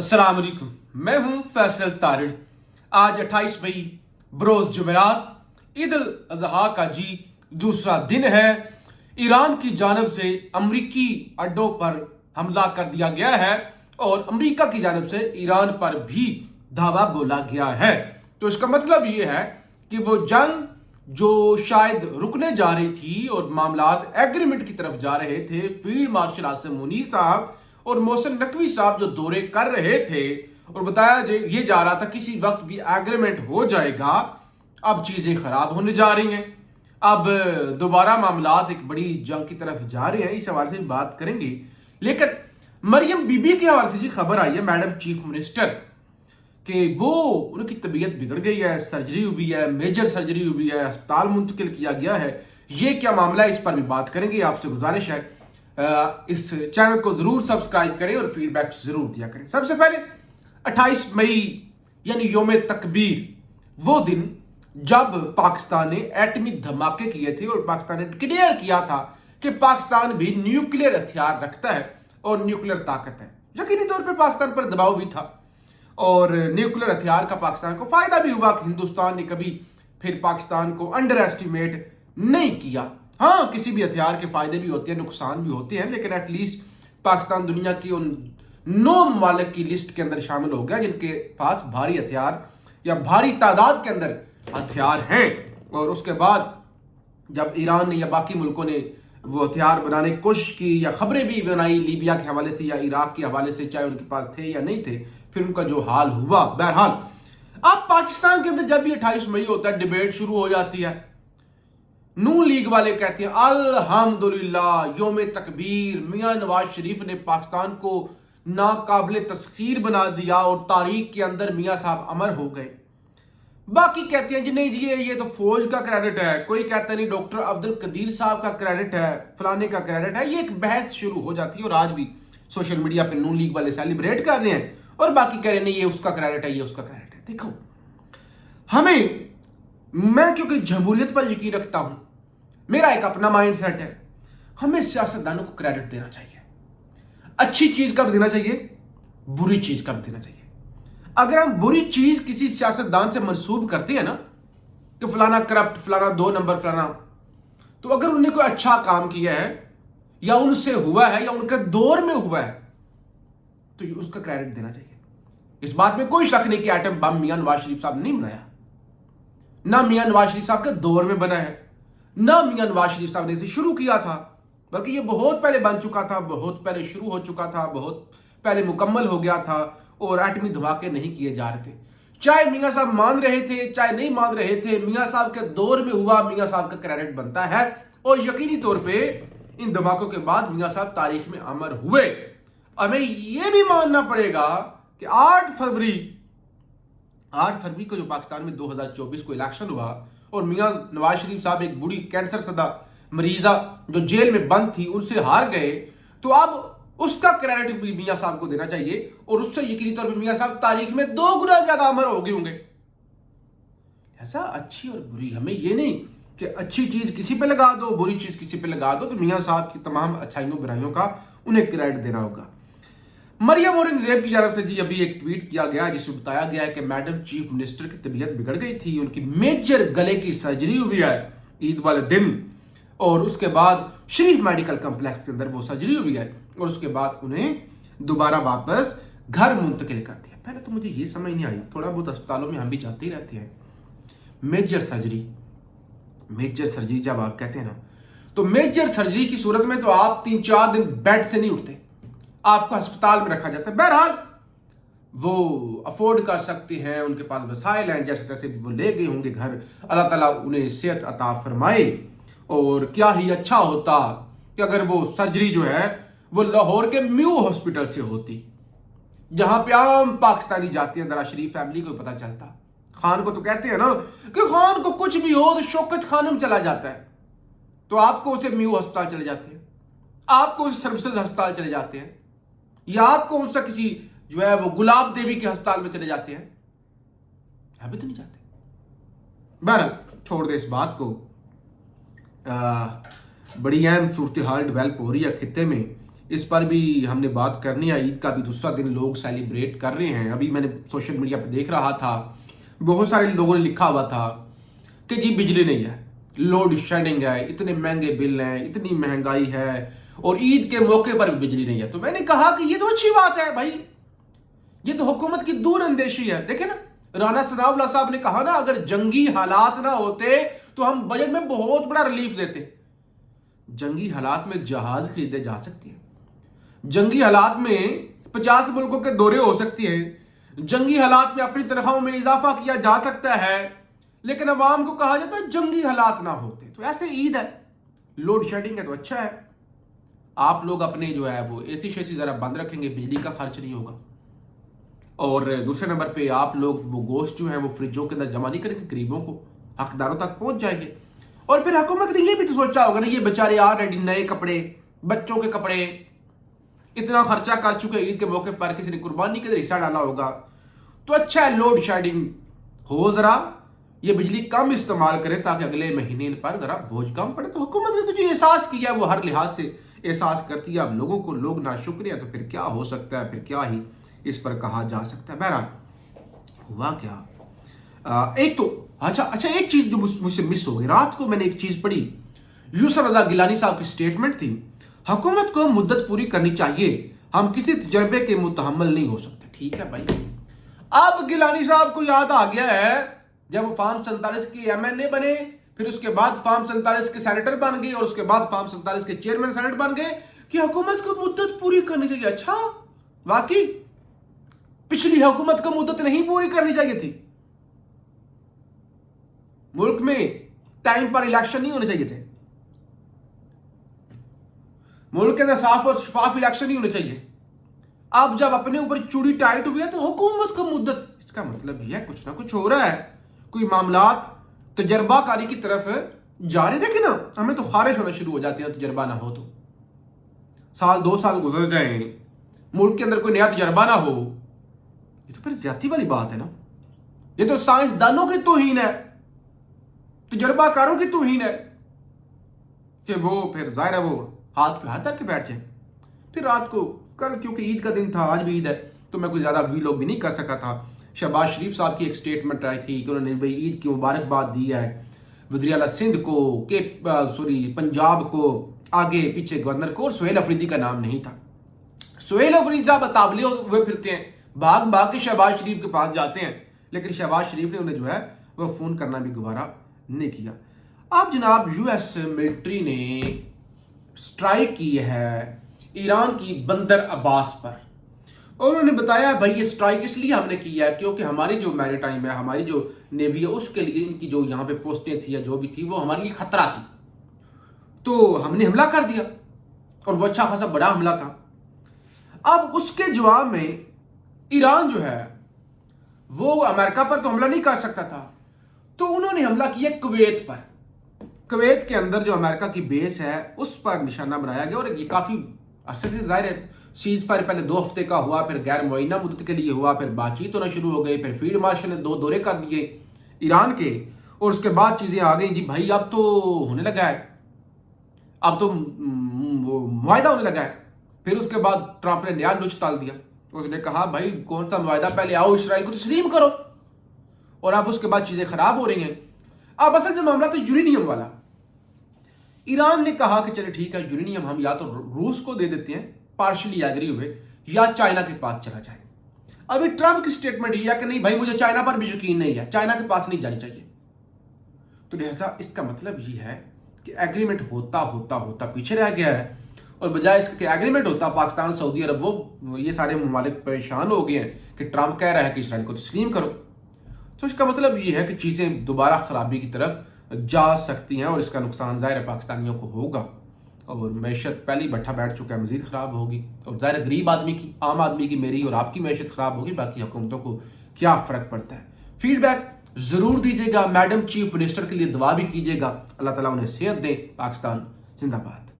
अस्सलाम वालेकुम, मैं हूं फैसल तारिड़। आज 28 मई बरोज जुमेरात ईद अल अजहा का दूसरा दिन है। ईरान की जानब से अमरीकी अड्डों पर हमला कर दिया गया है और अमरीका की जानब से ईरान पर भी धावा बोला गया है। तो इसका मतलब ये है कि वो जंग जो शायद रुकने जा रही थी और मामलात एग्रीमेंट की तरफ जा रहे थे, फील्ड मार्शल आसिम मुनीर साहब और मोहसिन नकवी साहब जो दौरे कर रहे थे और बताया ये जा रहा था किसी वक्त भी एग्रीमेंट हो जाएगा, अब चीजें खराब होने जा रही हैं। अब दोबारा मामलात एक बड़ी जंग की तरफ जा रहे हैं। इस हवाले से बात करेंगे, लेकिन मरियम बीबी के हवाले से खबर आई है मैडम चीफ मिनिस्टर कि वो उनकी तबीयत बिगड़ गई है, सर्जरी हुई है, मेजर सर्जरी हुई है, अस्पताल मुंतकिल किया गया है। ये क्या मामला है, इस पर भी बात करेंगे। आपसे गुजारिश है इस चैनल को जरूर सब्सक्राइब करें और फीडबैक जरूर दिया करें। सबसे पहले 28 मई यानी योम तकबीर, वो दिन जब पाकिस्तान ने एटमी धमाके किए थे और पाकिस्तान ने डिक्लेयर किया था कि पाकिस्तान भी न्यूक्लियर हथियार रखता है और न्यूक्लियर ताकत है। यकीनी तौर पर पाकिस्तान पर दबाव भी था और न्यूक्लियर हथियार का पाकिस्तान को फायदा भी हुआ कि हिंदुस्तान ने कभी फिर पाकिस्तान को अंडर एस्टिमेट नहीं किया। हाँ, किसी भी हथियार के फायदे भी होते हैं, नुकसान भी होते हैं, लेकिन एटलीस्ट पाकिस्तान दुनिया की उन 9 ममालिक की लिस्ट के अंदर शामिल हो गया जिनके पास भारी हथियार या भारी तादाद के अंदर हथियार हैं। और उसके बाद जब ईरान ने या बाकी मुल्कों ने वो हथियार बनाने की कोशिश की या खबरें भी बनाई लीबिया के हवाले से या इराक के हवाले से, चाहे उनके पास थे या नहीं थे, फिर उनका जो हाल हुआ। बहरहाल अब पाकिस्तान के अंदर जब भी 28 मई होता है, डिबेट शुरू हो जाती है। नून लीग वाले कहते हैं अल्हम्दुलिल्लाह योम तकबीर, मियां नवाज शरीफ ने पाकिस्तान को नाकाबिले तस्खीर बना दिया और तारीख के अंदर मियां साहब अमर हो गए। बाकी कहते हैं जी नहीं जी ये तो फौज का क्रेडिट है, कोई कहता नहीं डॉक्टर अब्दुल कदीर साहब का क्रेडिट है, फलाने का क्रेडिट है। ये एक बहस शुरू हो जाती है और आज भी सोशल मीडिया पे नून लीग वाले सेलिब्रेट कर रहे हैं और बाकी कह रहे नहीं ये उसका क्रेडिट है, ये उसका क्रेडिट है। देखो, मैं क्योंकि जमहूरियत पर यकीन रखता हूं, मेरा एक अपना माइंड सेट है, हमें सियासतदानों को क्रेडिट देना चाहिए। अच्छी चीज का भी देना चाहिए, बुरी चीज का भी देना चाहिए। अगर हम बुरी चीज किसी सियासतदान से मंसूब करते हैं ना कि फलाना करप्ट, फलाना 2 नंबर, फलाना, तो अगर उन्होंने कोई अच्छा काम किया है या उनसे हुआ है या उनके दौर में हुआ है तो उसका क्रेडिट देना चाहिए। इस बात में कोई शक नहीं कि एटम बम मियां नवाज शरीफ साहब ने नहीं बनाया, ना मियां नवाज शरीफ साहब के दौर में बना है, ना मियां नवाज शरीफ साहब ने इसे शुरू किया था, बल्कि ये बहुत पहले बन चुका था, बहुत पहले शुरू हो चुका था, बहुत पहले मुकम्मल हो गया था और एटमी धमाके नहीं किए जा रहे थे। चाहे मियां साहब मान रहे थे चाहे नहीं मान रहे थे, मियां साहब के दौर में हुआ, मियां साहब का क्रेडिट बनता है। और यकीनी तौर पे इन धमाकों के बाद मियां साहब तारीख में अमर हुए। हमें यह भी मानना पड़ेगा कि 8 फरवरी को जो पाकिस्तान में 2024 को इलेक्शन हुआ और मियां नवाज शरीफ साहब एक बुरी कैंसर सदा मरीजा जो जेल में बंद थी उनसे हार गए, तो अब उसका क्रेडिट भी मियां साहब को देना चाहिए और उससे यकीनी तौर पर मियां साहब तारीख में 2 गुना ज्यादा अमर हो गए होंगे। ऐसा अच्छी और बुरी, हमें ये नहीं कि अच्छी चीज किसी पे लगा दो, बुरी चीज किसी पे लगा दो, तो मियां साहब की तमाम अच्छाइयों बुराइयों का उन्हें क्रेडिट देना होगा। मरियम औरंगजेब की तरफ से जी अभी एक ट्वीट किया गया जिसमें बताया गया है कि मैडम चीफ मिनिस्टर की तबीयत बिगड़ गई थी, उनकी मेजर गले की सर्जरी हुई है ईद वाले दिन और उसके बाद शरीफ मेडिकल कॉम्प्लेक्स के अंदर वो सर्जरी हुई है और उसके बाद उन्हें दोबारा वापस घर मुंतकिल कर दिया। पहले तो मुझे ये समझ नहीं आई, थोड़ा बहुत अस्पतालों में हम भी जाते ही रहते हैं, मेजर सर्जरी जब आप कहते हैं ना, तो मेजर सर्जरी की सूरत में तो आप 3-4 दिन बेड से नहीं उठते, आपको अस्पताल में रखा जाता है। बहरहाल वो अफोर्ड कर सकते हैं, उनके पास वसाइल हैं, जैसे जैसे वो ले गए होंगे घर, अल्लाह ताला उन्हें सेहत अता फरमाए। और क्या ही अच्छा होता कि अगर वो सर्जरी जो है वो लाहौर के म्यू हॉस्पिटल से होती, जहां पे आम पाकिस्तानी जाते हैं, जरा शरीफ फैमिली को पता चलता। खान को तो कहते हैं ना कि खान को कुछ भी हो तो शौकत खानम चला जाता है, तो आपको उसे म्यू अस्पताल चले जाते हैं, आपको उसे सर्विसेज अस्पताल चले जाते हैं, या आपको उनसे किसी जो है वो गुलाब देवी के अस्पताल में चले जाते हैं, अभी तो नहीं जाते। बहरहाल छोड़ दे इस बात को। बड़ी अहम सूरत हाल डेवलप हो रही है खित्ते में इस पर भी हमने बात करनी है। ईद का भी दूसरा दिन लोग सेलिब्रेट कर रहे हैं। अभी मैंने सोशल मीडिया पर देख रहा था, बहुत सारे लोगों ने लिखा हुआ था कि जी बिजली नहीं है, लोड शेडिंग है, इतने महंगे बिल हैं, इतनी महंगाई है और ईद के मौके पर भी बिजली नहीं है। तो मैंने कहा कि ये तो अच्छी बात है भाई, ये तो हुकूमत की दूर अंदेशी है। देखे ना, राणा सनाउल्लाह साहब ने कहा ना, अगर जंगी हालात ना होते तो हम बजट में बहुत बड़ा रिलीफ देते। जंगी हालात में जहाज खरीदे जा सकते हैं, जंगी हालात में 50 मुल्कों के दौरे हो सकते हैं, जंगी हालात में अपनी तनख्वाहों में इजाफा किया जा सकता है, लेकिन अवाम को कहा जाता है जंगी हालात ना होते। तो ऐसे ईद है, लोड शेडिंग है तो अच्छा है, आप लोग अपने जो है वो एसी शेसी जरा बंद रखेंगे, बिजली का खर्च नहीं होगा। और दूसरे नंबर पे आप लोग वो गोश्त जो है वो फ्रिजों के अंदर जमा नहीं करेंगे, गरीबों को, हकदारों तक पहुंच जाएंगे। और फिर हुकूमत ने ये भी तो सोचा होगा ना, ये बेचारे ऑलरेडी नए कपड़े, बच्चों के कपड़े इतना खर्चा कर चुके ईद के मौके पर, किसी ने कुर्बानी के अंदर हिस्सा डाला होगा, तो अच्छा है लोड शेडिंग हो, जरा ये बिजली कम इस्तेमाल करें ताकि अगले महीने पर जरा बोझ कम पड़े। तो हुकूमत ने तो जो एहसास किया वो हर लिहाज से एहसास करती है। अब लोगों को लोग ना शुक्रिया, तो फिर क्या हो सकता है, फिर क्या ही इस पर कहा जा सकता है। बहरहाल हुआ क्या, एक तो अच्छा एक चीज जो मुझसे मिस हो गई, रात को मैंने एक चीज पढ़ी, यूसुफ रजा गिलानी साहब की स्टेटमेंट थी, हुकूमत को मुद्दत पूरी करनी चाहिए, हम किसी तजर्बे के मुतहम्मल नहीं हो सकते। ठीक है भाई, अब गिलानी साहब को याद आ गया है जब वो फार्म 47 के एमएनए बने, फिर उसके बाद फार्म 47 के सेनेटर बन गए और उसके बाद फार्म 47 के चेयरमैन सेनेट बन गए, कि हुकूमत को मुद्दत पूरी करनी चाहिए। अच्छा, वाकई पिछली हुकूमत को मुद्दत नहीं पूरी करनी चाहिए थी, मुल्क में टाइम पर इलेक्शन नहीं होने चाहिए थे, मुल्क के अंदर साफ और शफाफ इलेक्शन नहीं होने चाहिए। अब जब अपने ऊपर चूड़ी टाइट हुई है तो हुकूमत को मुद्दत, इसका मतलब यह कुछ ना कुछ हो रहा है, कोई मामलात तजर्बाकारी की तरफ जा रहे। देखे ना, हमें तो खारिश होना शुरू हो जाती है तजर्बा ना हो तो, साल 2 साल गुजर जाए, मुल्क के अंदर कोई नया तजर्बा ना हो, ये तो फिर ज्यादती वाली बात है ना। ये तो साइंसदानों की तौहीन है, तजर्बाकारों की तौहीन है कि वो फिर जाहिर है वो हाथ पे हाथ रख के बैठ जाए। फिर रात को, कल क्योंकि ईद का दिन था, आज भी ईद है, तो मैं कोई ज़्यादा वीलॉग भी नहीं कर सका था। शहबाज शरीफ साहब की एक स्टेटमेंट आई थी कि उन्होंने भाई ईद की मुबारकबाद दी है वज़ीर आला सिंध को, पंजाब को, आगे पीछे गवर्नर को, और सुहेल अफरीदी का नाम नहीं था। सुहेल अफरीदी साहब अतावले हुए फिरते हैं, भाग भाग के शहबाज शरीफ के पास जाते हैं, लेकिन शहबाज शरीफ ने उन्हें जो है वो फ़ोन करना भी गवारा नहीं किया। अब जनाब यूएस मिलिट्री ने स्ट्राइक की है ईरान की बंदर अब्बास पर, और उन्होंने बताया भाई ये स्ट्राइक इसलिए हमने किया है क्योंकि हमारी जो मैरीटाइम है, हमारी जो नेवी है, उसके लिए इनकी जो यहाँ पे पोस्टें थी या जो भी थी वो हमारे लिए खतरा थी, तो हमने हमला कर दिया, और वो अच्छा खासा बड़ा हमला था। अब उसके जवाब में ईरान जो है वो अमेरिका पर तो हमला नहीं कर सकता था, तो उन्होंने हमला किया कुवैत पर। कुवैत के अंदर जो अमेरिका की बेस है उस पर निशाना बनाया गया, और ये काफ़ी अरसे से जाहिर है सीज फायर पहले 2 हफ्ते का हुआ, फिर गैर मुआयना मुद्दत के लिए हुआ, फिर बातचीत होना शुरू हो गई, फिर फील्ड मार्शल ने 2 दौरे कर दिए ईरान के, और उसके बाद चीज़ें आ गई जी भाई अब तो होने लगा है, अब तो वो मुआहदा होने लगा है। फिर उसके बाद ट्रंप ने नया नुच ताल दिया, उसने कहा भाई कौन सा मुआहदा, पहले आओ इसराइल को तस्लीम करो, और अब उसके बाद चीज़ें खराब हो रही हैं। अब असल जो मामला था यूरेनियम वाला, ईरान ने कहा कि चले ठीक है यूरेनियम हम या तो रूस को दे देते हैं, पार्शली एग्री हुए, या चाइना के पास चला जाए। अभी ट्रंप की स्टेटमेंट ये है कि नहीं भाई मुझे चाइना पर भी यकीन नहीं है, चाइना के पास नहीं जानी चाहिए। तो लिहाजा इसका मतलब ये है कि एग्रीमेंट होता होता होता पीछे रह गया है, और बजाय इसके एग्रीमेंट होता पाकिस्तान, सऊदी अरब, वो ये सारे ममालिक परेशान हो गए हैं कि ट्रंप कह रहा है कि इसराइल को तस्लीम करो। तो इसका मतलब ये है कि चीज़ें दोबारा खराबी की तरफ जा सकती हैं, और इसका नुकसान ज़ाहिर है पाकिस्तानियों को होगा, और मैशत पहले ही बैठा बैठ चुका है, मज़ीद ख़राब होगी, और ज़ाहिर है गरीब आदमी की, आम आदमी की, मेरी और आपकी मैशत ख़राब होगी, बाकी हुकूमतों को क्या फ़र्क पड़ता है। फीडबैक ज़रूर दीजिएगा, मैडम चीफ मिनिस्टर के लिए दुआ भी कीजिएगा, अल्लाह ताला उन्हें सेहत दे। पाकिस्तान जिंदाबाद।